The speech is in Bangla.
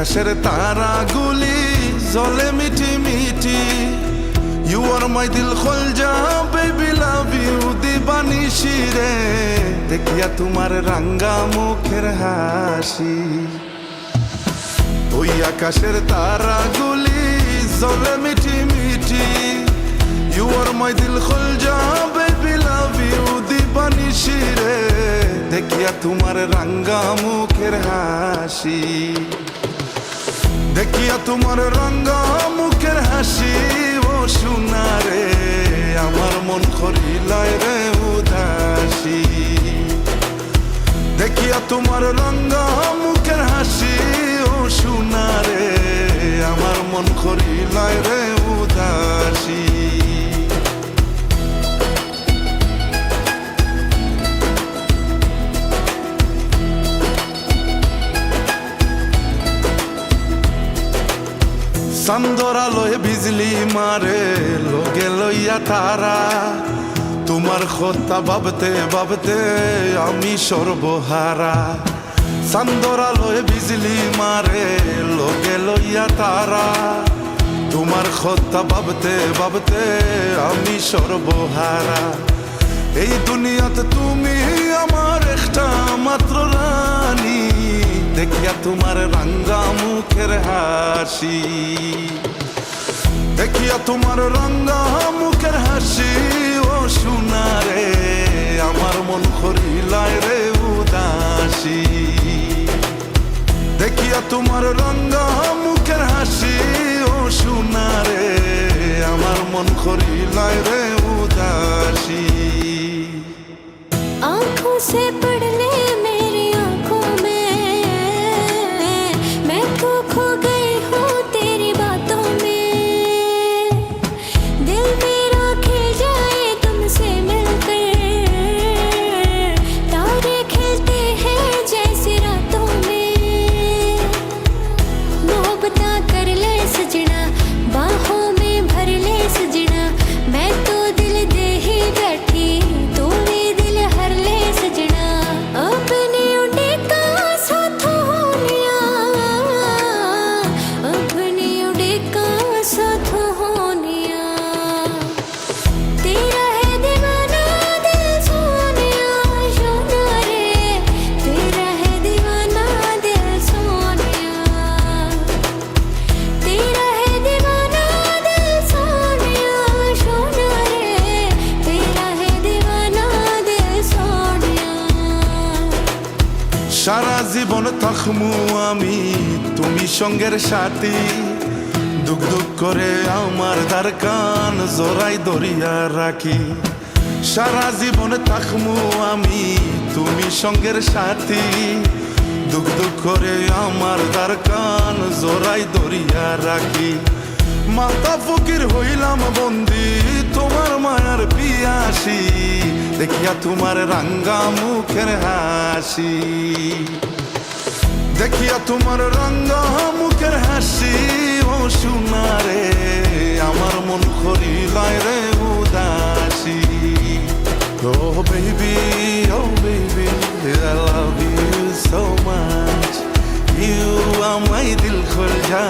আকাশের তারাগুলি জ্বলে মিটি মিটি। You are my দিল খোলজা baby love you দিবানিশি রে, দেখিয়া তোমার রাঙ্গা মুখের হাসি। ওই আকাশের তারাগুলি জ্বলে মিটি মিটি। You are my দিল খোলজা baby love you দিবানিশি রে, দেখিয়া তোমার রাঙ্গা মুখের হাসি। দেখিয়া তোমার রাঙ্গা মুখের হাসি ও সোনা রে, আমার মন করিলায় রে উদাসী। দেখিয়া তোমার রাঙ্গা মুখের হাসি ও সোনা রে, আমার মন করিলায় রে উদাসী। চান্দর আলোয় বিজলি মারে লোকে লইয়া তারা, তোমার কথা ভাবতে ভাবতে আমি সর্বহারা। চান্দর আলোয় বিজলি মারে লোকে লইয়া তারা, তোমার কথা ভাবতে ভাবতে আমি সর্বহারা। এই দুনিয়াতে তুমি আমার একটা মাত্র রানী, দেখিয়া তোমার রাঙ্গা মুখের হাসি। দেখিয়া তোমার রাঙ্গা মুখের হাসি ও সোনা রে, আমার মন করিলায় রে উদাসী। দেখিয়া তোমার রাঙ্গা মুখের হাসি ও সোনা রে, আমার মন করিলায় রে উদাসী। आँखों से पढ़ ले मेरी आँखों में, मैं तो खो गई हूँ तेरी बातों में। दिल मेरा खिल जाए तुमसे मिलकर, तारे खिलते हैं जैसे रातों में। मोहब्बत कर ले सजना, बाहों में भर ले सजना, मैं तो दिल दे ही बैठी तू भी दिल हर ले सजना। अपने उड़ेका साथ हो लिया, अपने उड़ेका साथ हो लिया। तेरा है दीवाना दिल सोनिया सोना रे, तेरा है दीवाना दिल सोनिया। तेरा है दीवाना दिल सोनिया सोना रे, तेरा है दीवाना दिल सोनिया। সারা জীবন থাকমু আমি তুমি সঙ্গের সাথী, দুঃখ দুঃখ করে আমার দ্বার কান জোড়াই দরিয়া রাখি। সারা জীবন থাকমু আমি তুমি সঙ্গের সাথী, দুঃখ দুঃখ করে আমার দ্বার কান জোড়াই দরিয়া রাখি। মাতা ফকির হইলাম বন্দি তোমার মায়ার পিয়াসী, দেখিয়া তোমার রাঙ্গা মুখের হাসি। দেখিয়া তোমার রাঙ্গা মুখের হাসি ও সোনা রে, আমার মন করিলায় রে উদাসী। Oh baby, I love you so much, you are my দিল খোলজা